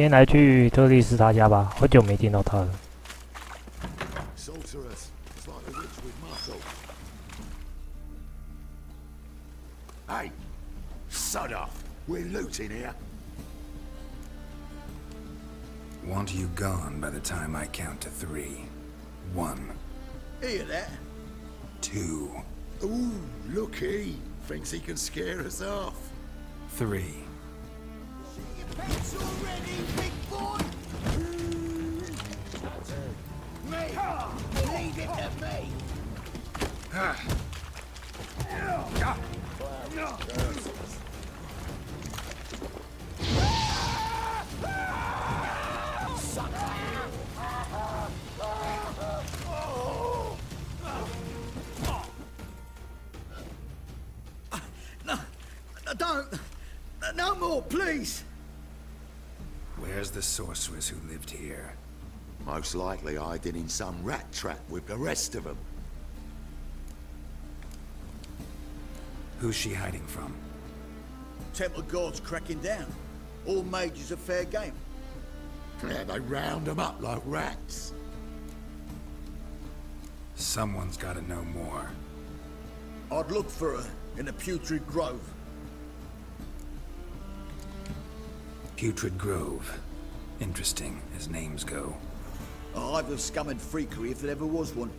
今天来去特丽斯他家吧，好久没见到他了。Hey, sod off. We're looting here. Want you gone by the time I count to 3. 1. Hear that? 2. Ooh, looky. Thinks he can scare us off. 3. Pets already, big boy? Me! Leave it to me! Don't! No more, please! Where's the sorceress who lived here? Most likely hiding in some rat trap with the rest of them. Who's she hiding from? Temple guards cracking down. All mages are fair game. Yeah, they round them up like rats. Someone's gotta know more. I'd look for her in the Putrid Grove. Putrid Grove. Interesting, as names go. A hive of scum and freakery if there ever was one.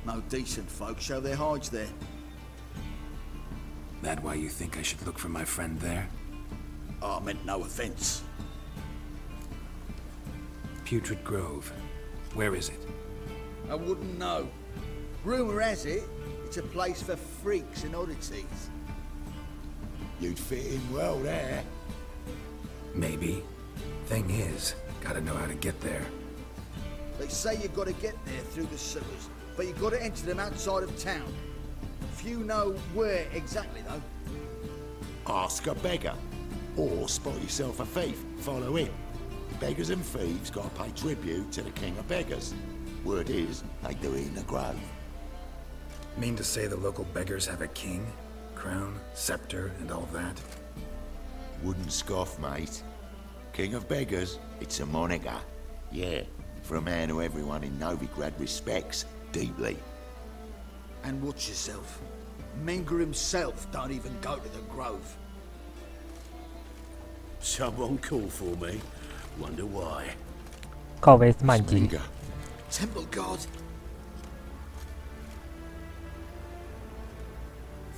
No decent folk show their hides there. That why you think I should look for my friend there? I meant no offense. Putrid Grove. Where is it? I wouldn't know. Rumor has it, it's a place for freaks and oddities. You'd fit in well there. Maybe. Thing is, gotta know how to get there. They say you gotta get there through the sewers, but you gotta enter them outside of town. Few know where exactly, though. Ask a beggar. Or spot yourself a thief. Follow him. Beggars and thieves gotta pay tribute to the king of beggars. Word is, they do it in the grove. Mean to say the local beggars have a king? Crown, scepter, and all that? Wouldn't scoff, mate. King of beggars, it's a moniker. Yeah, for a man who everyone in Novigrad respects deeply. And watch yourself. Menger himself don't even go to the grove. Someone call for me. Wonder why. 靠背是慢击。 Temple guard.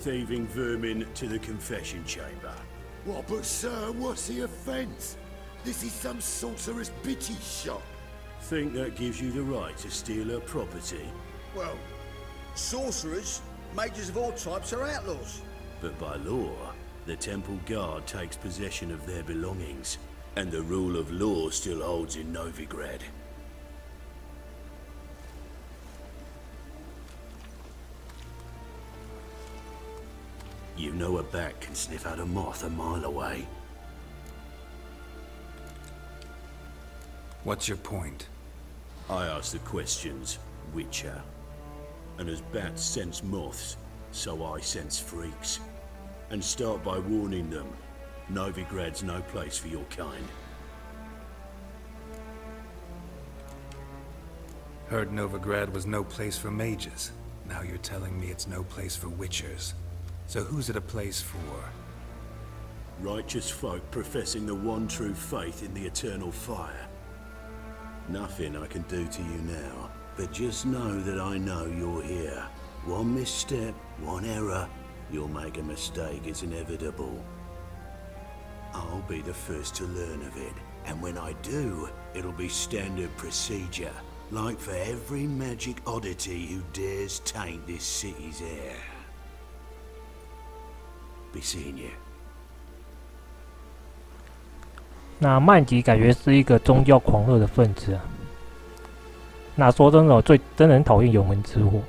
Thieving vermin to the confession chamber. What, but sir, what's the offence? This is some sorcerer's bitchy shop. Think that gives you the right to steal her property? Well, sorcerers, mages of all types are outlaws. But by law, the temple guard takes possession of their belongings, and the rule of law still holds in Novigrad. You know a bat can sniff out a moth a mile away. What's your point? I ask the questions, Witcher. And as bats sense moths, so I sense freaks. And start by warning them, Novigrad's no place for your kind. Heard Novigrad was no place for mages. Now you're telling me it's no place for witchers. So who's it a place for? Righteous folk professing the one true faith in the eternal fire. Nothing I can do to you now, but just know that I know you're here. One misstep, one error, you'll make a mistake, it's inevitable. I'll be the first to learn of it, and when I do, it'll be standard procedure, like for every magic oddity who dares taint this city's air. Be seeing you. 那曼吉感觉是一个宗教狂热的分子啊。那说真的，我真的很讨厌永恒之火。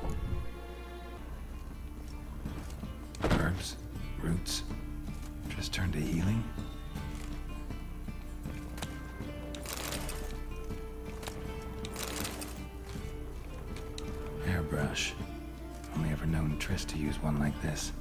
Herbs, roots, just turn to healing. Airbrush. Only ever known Triss to use one like this.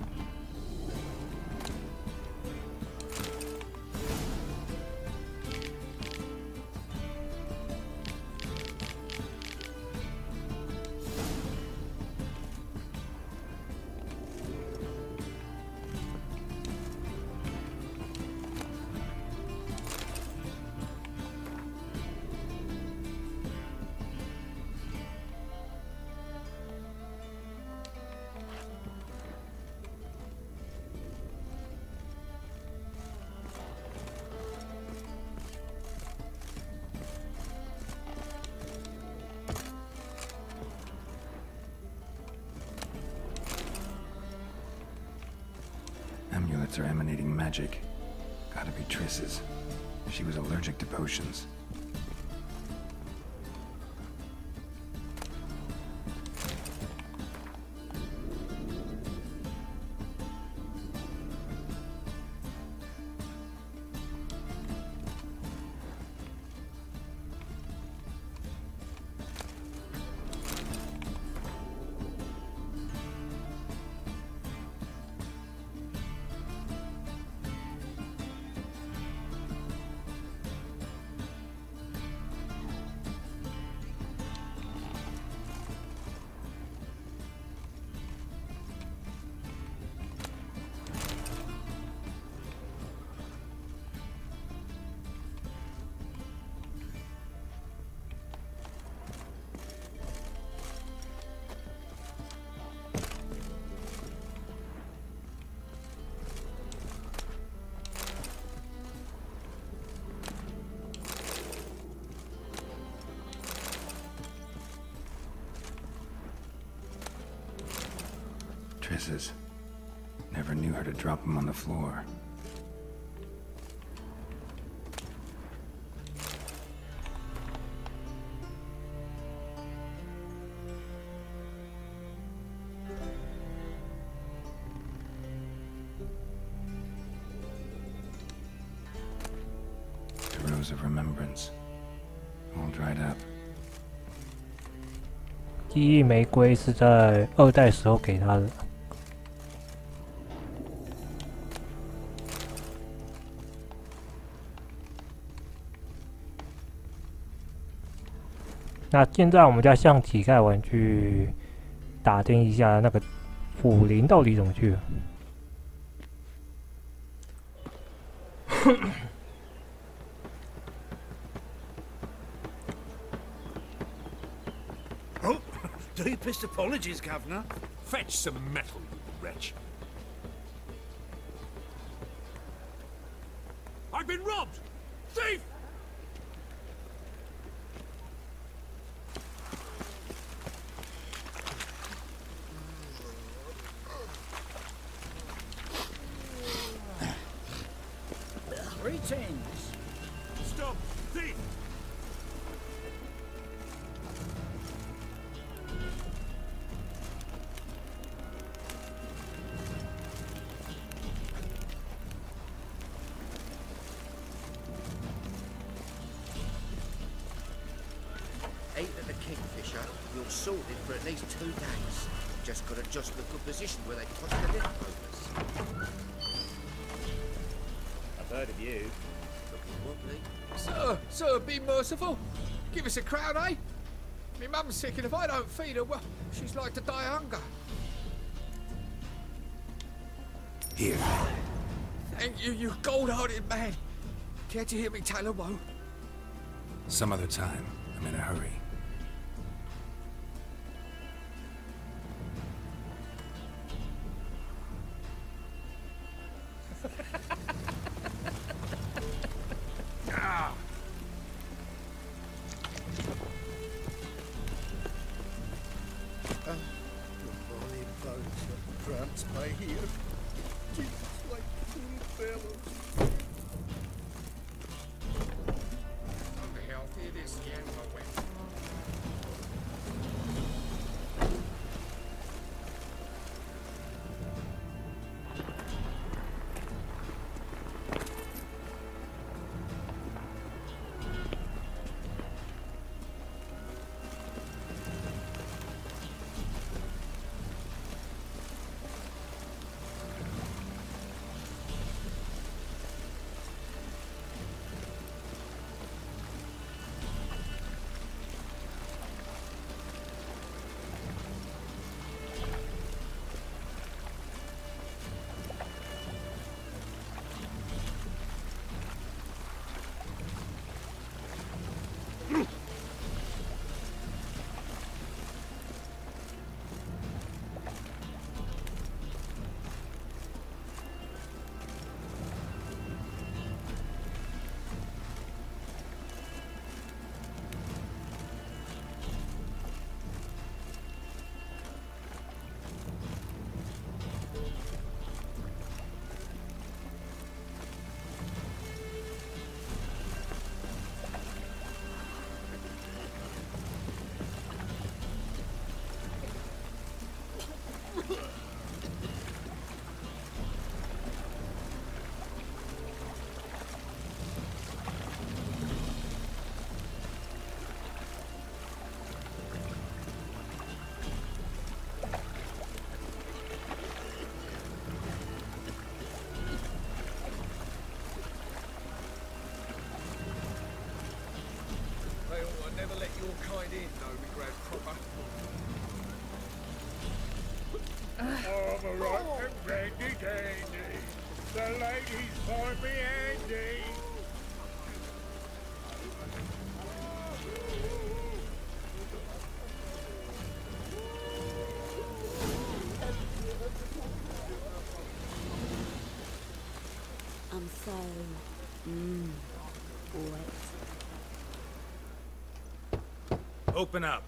Parts are emanating magic. Gotta be Triss's. She was allergic to potions. Triss's. Never knew her to drop them on the floor. The rose of remembrance. All dried up. 记忆玫瑰是在2代时候给他的。那现在我们就要向乞丐玩去打听一下那个phủ林到底怎么去了。Oh, deepest apologies, Governor. Fetch some metal, you wretch. I've been robbed! Thief! Greetings. Stop! Thief! Ate at the Kingfisher, you're sorted for at least 2 days. Just got to just the good position where they toss the leftovers. I've heard of you. Looking wobbly. Sir, be merciful. Give us a crown, eh? Me mum's sick, and if I don't feed her, well, she's like to die of hunger. Here. Thank you, you gold-hearted man. Care to hear me tell a woe? Some other time. I'm in a hurry. Unhealthy it is, the animal went. The ladies find me handy. I'm so wet. Open up.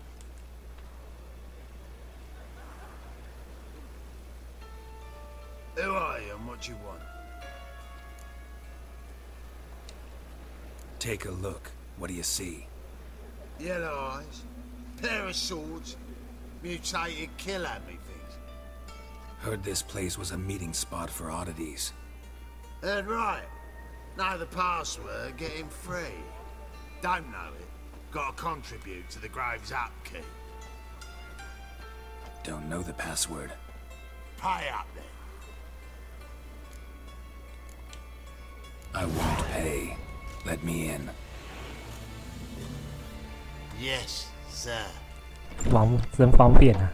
Who are you and what do you want? Take a look. What do you see? Yellow eyes, pair of swords, mutated killer me things. Heard this place was a meeting spot for oddities. Heard right. Know the password, get him free. Don't know it. Gotta contribute to the Grave's upkeep. Don't know the password. Pay up then. I won't pay. Let me in. Yes, sir. 真方便啊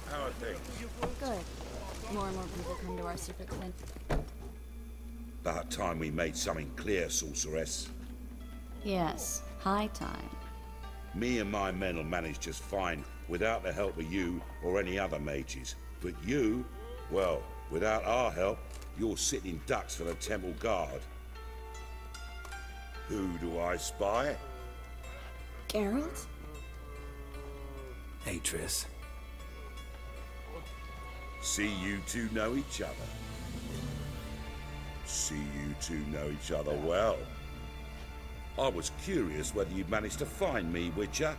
！How are things? Good. More and more people come to our secret clinic. About time we made something clear, sorceress. Yes, high time. Me and my men will manage just fine without the help of you or any other mages. But you, well, without our help, you're sitting ducks for the temple guard. Who do I spy? Geralt? Hey, Triss. See you two know each other. See you two know each other well. I was curious whether you'd managed to find me, Witcher.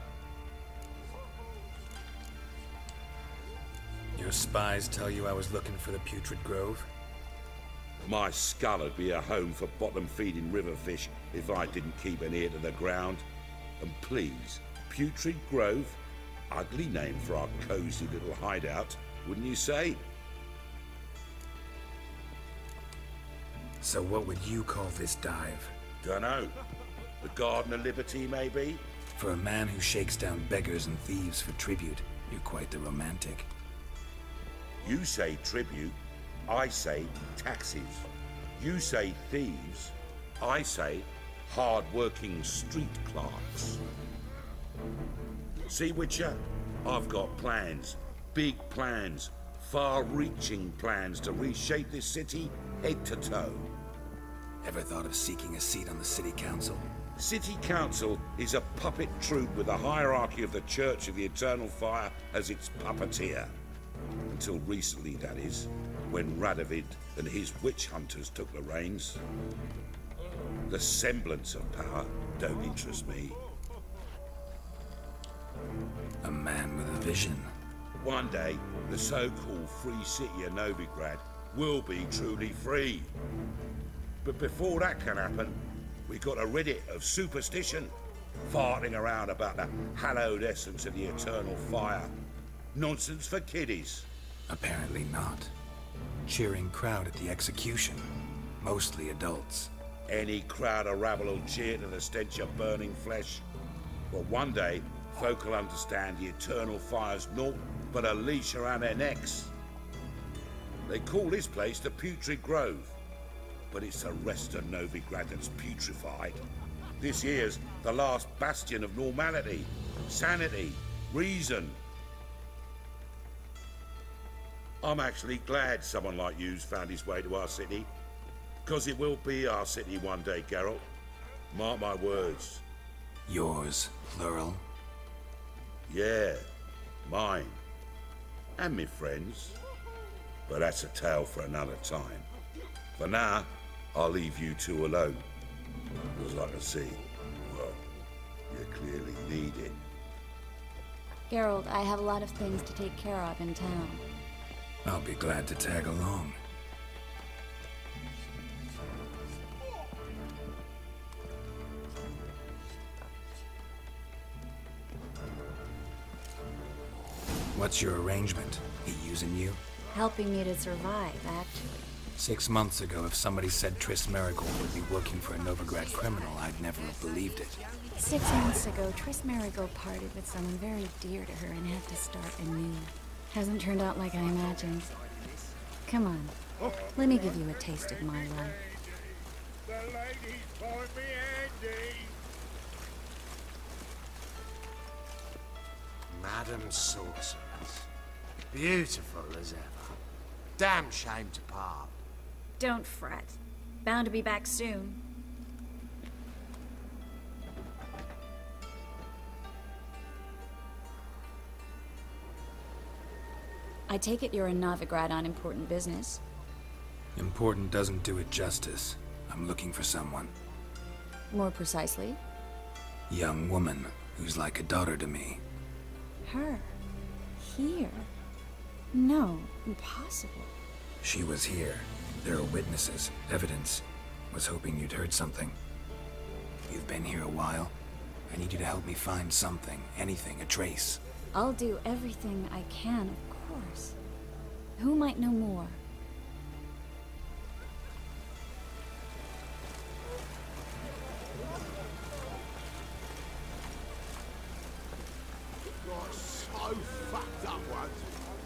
Your spies tell you I was looking for the Putrid Grove? My skull would be a home for bottom-feeding river fish if I didn't keep an ear to the ground. And please, Putrid Grove? Ugly name for our cozy little hideout, wouldn't you say? So what would you call this dive? Dunno. The Garden of Liberty, maybe? For a man who shakes down beggars and thieves for tribute, you're quite the romantic. You say tribute, I say taxes. You say thieves, I say hard-working street clerks. See, Witcher? I've got plans. Big plans. Far-reaching plans to reshape this city head to toe. Ever thought of seeking a seat on the city council? City Council is a puppet troupe with a hierarchy of the Church of the Eternal Fire as its puppeteer. Until recently, that is, when Radovid and his witch hunters took the reins. The semblance of power don't interest me. A man with a vision. One day, the so-called free city of Novigrad will be truly free. But before that can happen, we got to rid it of superstition, farting around about the hallowed essence of the eternal fire. Nonsense for kiddies. Apparently not. Cheering crowd at the execution. Mostly adults. Any crowd of rabble will cheer to the stench of burning flesh. But one day, folk will understand the eternal fire's naught but a leash around their necks. They call this place the Putrid Grove, but it's the rest of Novigrad that's putrefied. This here's the last bastion of normality, sanity, reason. I'm actually glad someone like you's found his way to our city, because it will be our city one day, Geralt. Mark my words. Yours, plural. Yeah, mine. And me friends. But that's a tale for another time. For now, I'll leave you two alone. Because I can see, well, you clearly need it. Geralt, I have a lot of things to take care of in town. I'll be glad to tag along. What's your arrangement? He using you? Helping me to survive, actually. 6 months ago, if somebody said Triss Marigold would be working for a Novigrad criminal, I'd never have believed it. 6 months ago, Triss Marigold parted with someone very dear to her and had to start anew. Hasn't turned out like I imagined. Come on, let me give you a taste of my life. The ladies find me handy. Madam Sorceress. Beautiful as ever. Damn shame to part. Don't fret. Bound to be back soon. I take it you're in Novigrad on important business. Important doesn't do it justice. I'm looking for someone. More precisely? Young woman who's like a daughter to me. Her? Here? No, impossible. She was here. There are witnesses, evidence. Was hoping you'd heard something. You've been here a while. I need you to help me find something, anything, a trace. I'll do everything I can, of course. Who might know more? Got so fucked up once.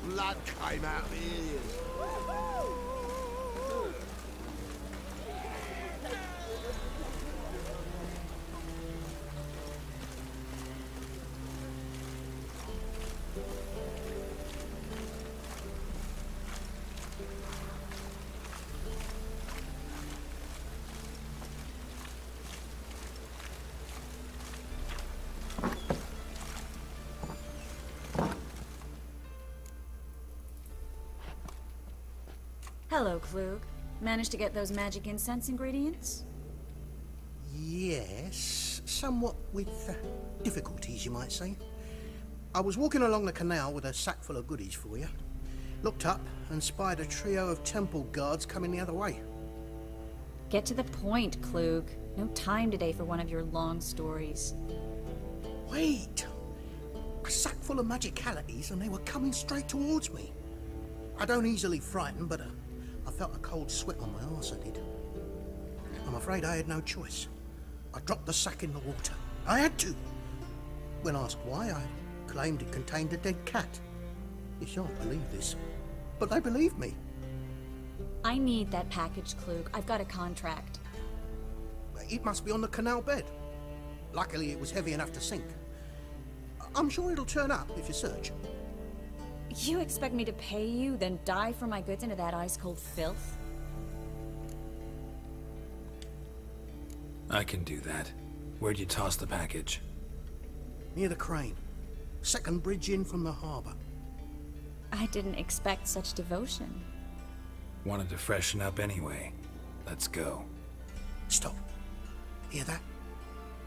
Blood came out of the ears. Hello, Klug. Managed to get those magic incense ingredients? Yes, somewhat with difficulties, you might say. I was walking along the canal with a sack full of goodies for you. Looked up and spied a trio of temple guards coming the other way. Get to the point, Klug. No time today for one of your long stories. Wait! A sack full of magicalities and they were coming straight towards me. I don't easily frighten, but I felt a cold sweat on my arse, I did. I'm afraid I had no choice. I dropped the sack in the water. I had to. When asked why, I claimed it contained a dead cat. You shan't believe this, but they believed me. I need that package, Klug. I've got a contract. It must be on the canal bed. Luckily, it was heavy enough to sink. I'm sure it'll turn up if you search. You expect me to pay you, then dive for my goods into that ice-cold filth? I can do that. Where'd you toss the package? Near the crane. Second bridge in from the harbour. I didn't expect such devotion. Wanted to freshen up anyway. Let's go. Stop. Hear that?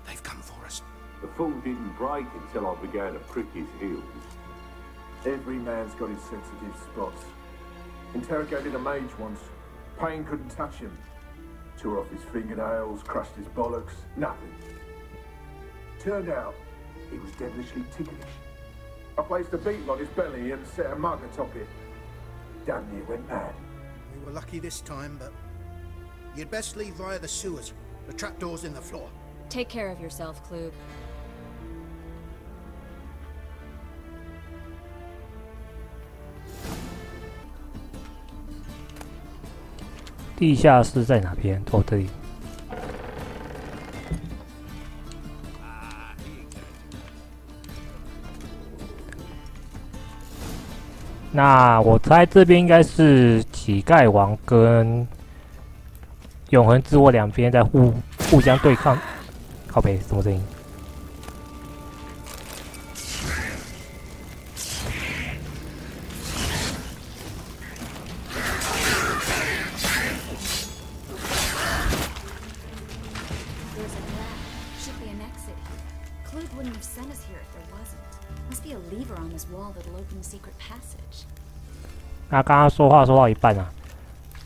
They've come for us. The fall didn't break until I began to prick his heels. Every man's got his sensitive spots. Interrogated a mage once. Pain couldn't touch him. Tore off his fingernails, crushed his bollocks, nothing. Turned out, he was devilishly ticklish. I placed a beetle on his belly and set a mug atop it. Damn near went mad. We were lucky this time, but you'd best leave via the sewers. The trapdoor's in the floor. Take care of yourself, Klug.地下室在哪边？哦，这里。那我猜这边应该是乞丐王跟永恒之火两边在互相对抗。靠北，什么声音？那刚刚说话说到一半啊，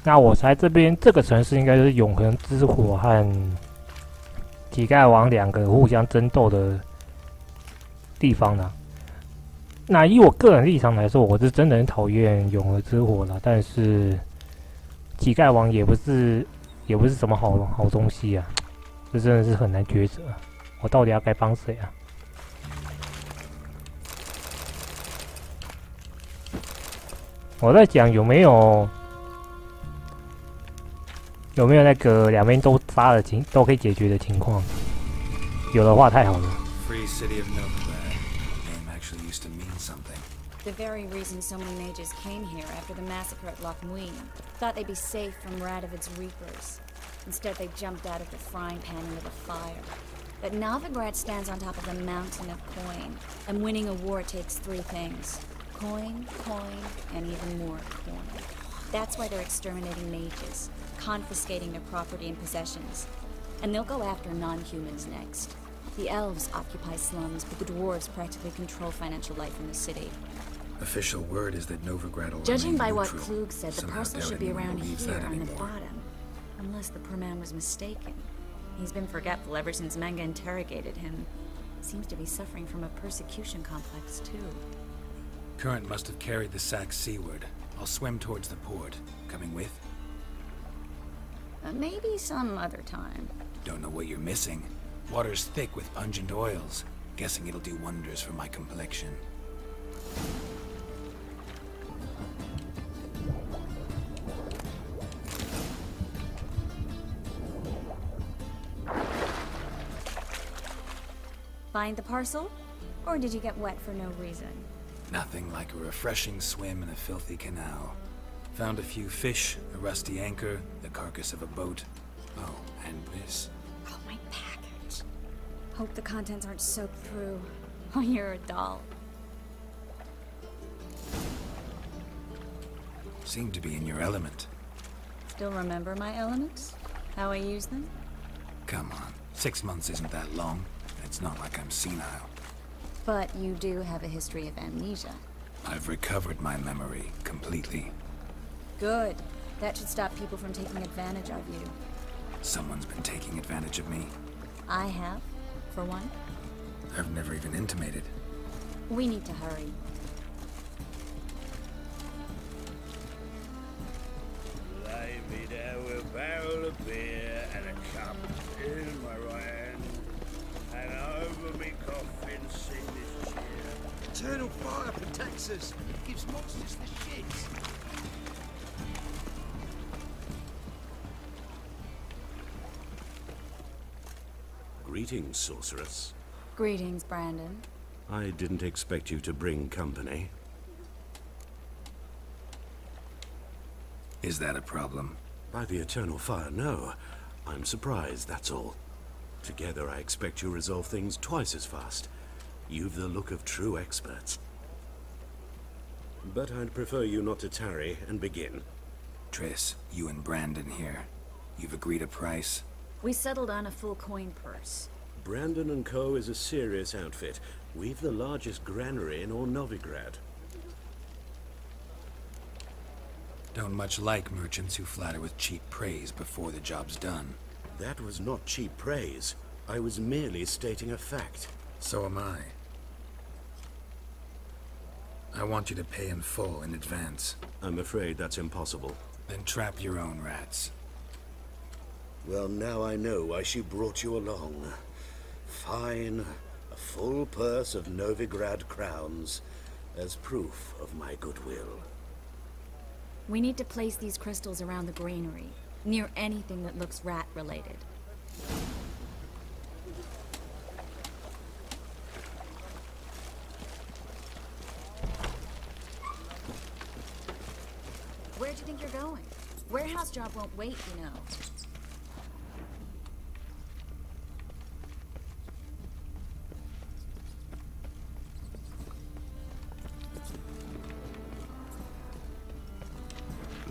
那我猜这边这个城市应该就是永恒之火和乞丐王两个互相争斗的地方呢。那以我个人立场来说，我是真的很讨厌永恒之火啦。但是乞丐王也不是什么好东西啊，这真的是很难抉择。我到底要该帮谁啊？我在讲有没有那个两边都杀了都可以解决的情况？有的话太好了。Free city of Novigrad. Name actually used to mean something. The very reason so many mages came here after the massacre at Loch Muin. Thought they'd be safe from Radovid's reapers. Instead, they jumped out of the frying pan into the fire. But Novigrad stands on top of a mountain of coin, and winning a war takes three things. Coin, and even more coin. That's why they're exterminating mages, confiscating their property and possessions. And they'll go after non-humans next. The elves occupy slums, but the dwarves practically control financial life in the city. Official word is that Novigrad will Judging by remain what neutral. Klug said, the Somehow parcel should doubt be anyone around believes here that on the anymore. bottom. Unless the poor man was mistaken. He's been forgetful ever since Manga interrogated him. Seems to be suffering from a persecution complex, too. Current must have carried the sack seaward. I'll swim towards the port. Coming with? Maybe some other time. Don't know what you're missing. Water's thick with pungent oils. Guessing it'll do wonders for my complexion. Find the parcel? Or did you get wet for no reason? Nothing like a refreshing swim in a filthy canal. Found a few fish, a rusty anchor, the carcass of a boat. Oh, and this. Oh, my package. Hope the contents aren't soaked through. Oh, you're a doll. Seem to be in your element. Still remember my elements? How I use them? Come on, 6 months isn't that long. It's not like I'm senile. But you do have a history of amnesia. I've recovered my memory completely. Good. That should stop people from taking advantage of you. Someone's been taking advantage of me. I have, for one. I've never even intimated. We need to hurry. Lay me down with a barrel of beer and a cup in my right hand, and over me coffin sit this chair. Eternal fire protects us. It gives monsters the shits. Greetings, sorceress. Greetings, Brandon. I didn't expect you to bring company. Is that a problem? By the eternal fire, no. I'm surprised, that's all. Together, I expect you resolve things twice as fast. You've the look of true experts. But I'd prefer you not to tarry and begin. Triss, you and Brandon here. You've agreed a price? We settled on a full coin purse. Brandon & Co. is a serious outfit. We've the largest granary in all Novigrad. Don't much like merchants who flatter with cheap praise before the job's done. That was not cheap praise. I was merely stating a fact. So am I. I want you to pay in full in advance. I'm afraid that's impossible. Then trap your own rats. Well, now I know why she brought you along. Fine. A full purse of Novigrad crowns as proof of my goodwill. We need to place these crystals around the granary, near anything that looks rat-related. Where'd you think you're going? Warehouse job won't wait, you know.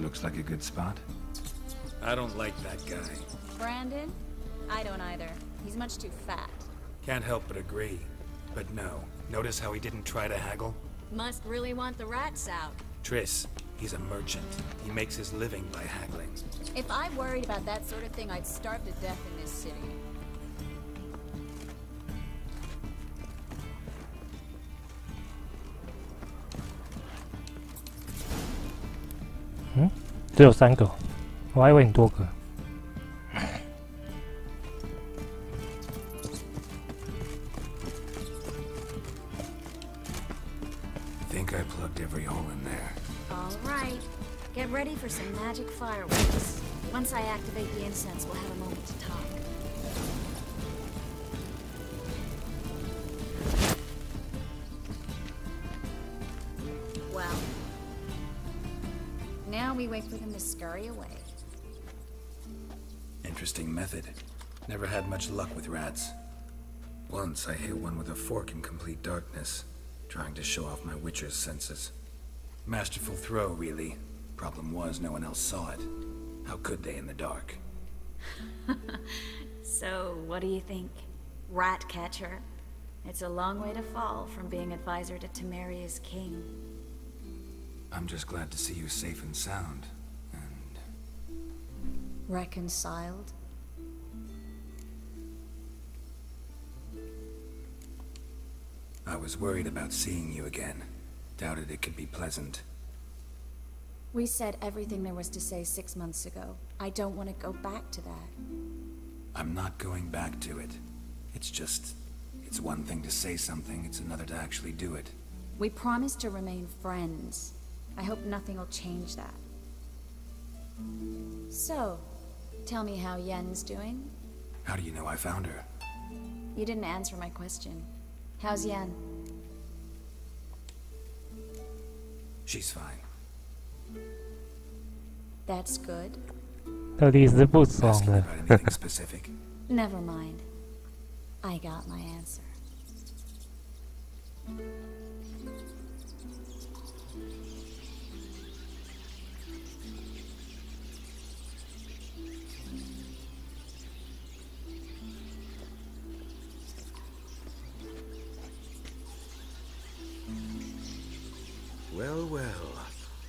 Looks like a good spot. I don't like that guy. Brandon? I don't either. He's much too fat. Can't help but agree. But no, notice how he didn't try to haggle? Must really want the rats out. Triss, he's a merchant. He makes his living by haggling. If I worried about that sort of thing, I'd starve to death in this city. 嗯，只有3个，我还以为很多个。Think I plugged every hole in there. All right. Get ready for some magic fireworks. Once I activate the incense, we'll have a moment to talk. Well, now we wait for them to scurry away. Interesting method. Never had much luck with rats. Once I hit one with a fork in complete darkness, trying to show off my witcher's senses. Masterful throw, really. Problem was, no one else saw it. How could they in the dark? So, what do you think? Rat catcher? It's a long way to fall from being advisor to Temeria's king. I'm just glad to see you safe and sound, and... Reconciled? I was worried about seeing you again. Doubted it could be pleasant. We said everything there was to say 6 months ago. I don't want to go back to that. I'm not going back to it. It's just... it's one thing to say something, it's another to actually do it. We promised to remain friends. I hope nothing will change that. So, tell me how Yen's doing? How do you know I found her? You didn't answer my question. How's Yen? She's fine. That's good. 特地是不爽 Asking 的。 about anything specific? Never mind. I got my answer. Well, well.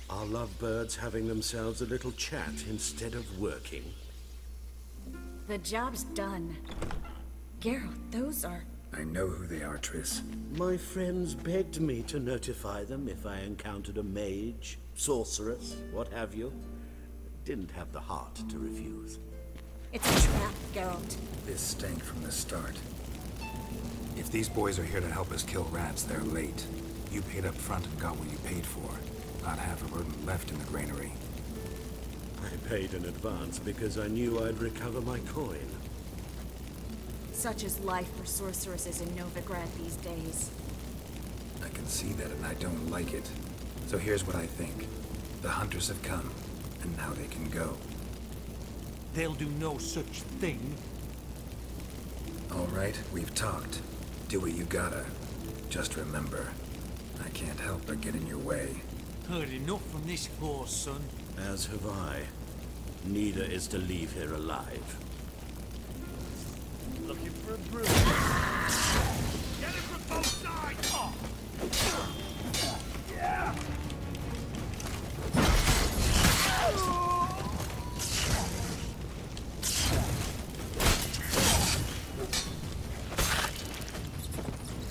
Are lovebirds having themselves a little chat instead of working? The job's done. Geralt, those are... I know who they are, Triss. My friends begged me to notify them if I encountered a mage, sorceress, what have you. Didn't have the heart to refuse. It's a trap, Geralt. This stank from the start. If these boys are here to help us kill rats, they're late. You paid up front and got what you paid for. Not half a rodent left in the granary. I paid in advance because I knew I'd recover my coin. Such is life for sorceresses in Novigrad these days. I can see that and I don't like it. So here's what I think. The hunters have come, and now they can go. They'll do no such thing. All right, we've talked. Do what you gotta. Just remember, I can't help but get in your way. Heard enough from this horse, son. As have I. Neither is to leave here alive. Looking for a brew. Get it from both sides! Oh. Yeah!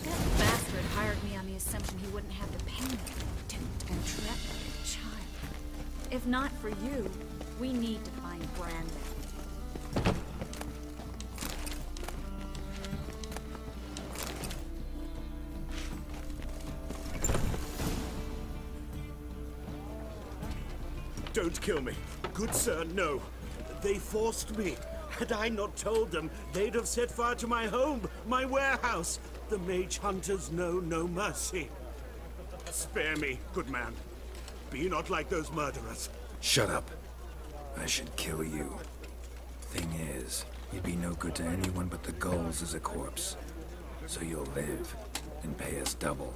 That bastard hired me on the assumption he wouldn't have to pay me. Duped and trapped like a child. If not for you, we need to find Brandon. Don't kill me. Good sir, no. They forced me. Had I not told them, they'd have set fire to my home, my warehouse. The mage hunters know no mercy. Spare me, good man. Be not like those murderers. Shut up. I should kill you. Thing is, you'd be no good to anyone but the gulls as a corpse. So you'll live, and pay us double.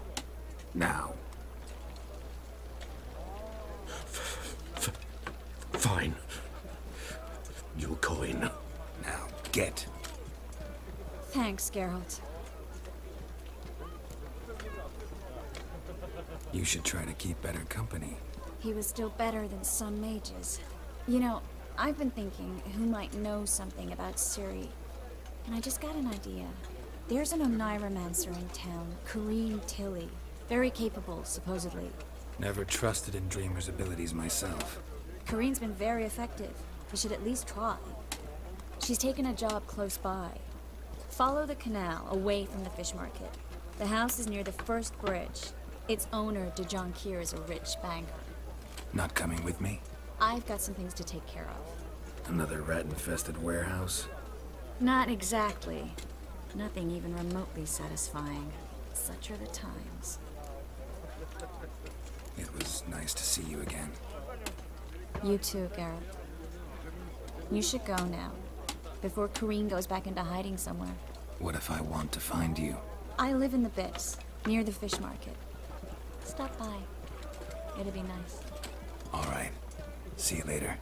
Now. Fine. Your coin. Now, get. Thanks, Geralt. You should try to keep better company. He was still better than some mages. You know, I've been thinking who might know something about Ciri. And I just got an idea. There's an Oneiromancer in town, Kareem Tilly. Very capable, supposedly. Never trusted in Dreamer's abilities myself. Corinne's been very effective. You should at least try. She's taken a job close by. Follow the canal, away from the fish market. The house is near the first bridge. Its owner, DeJohn Kier, is a rich banker. Not coming with me? I've got some things to take care of. Another rat-infested warehouse? Not exactly. Nothing even remotely satisfying. Such are the times. It was nice to see you again. You too, Garrett. You should go now, before Corinne goes back into hiding somewhere. What if I want to find you? I live in the Bits, near the fish market. Stop by. It'll be nice. All right. See you later.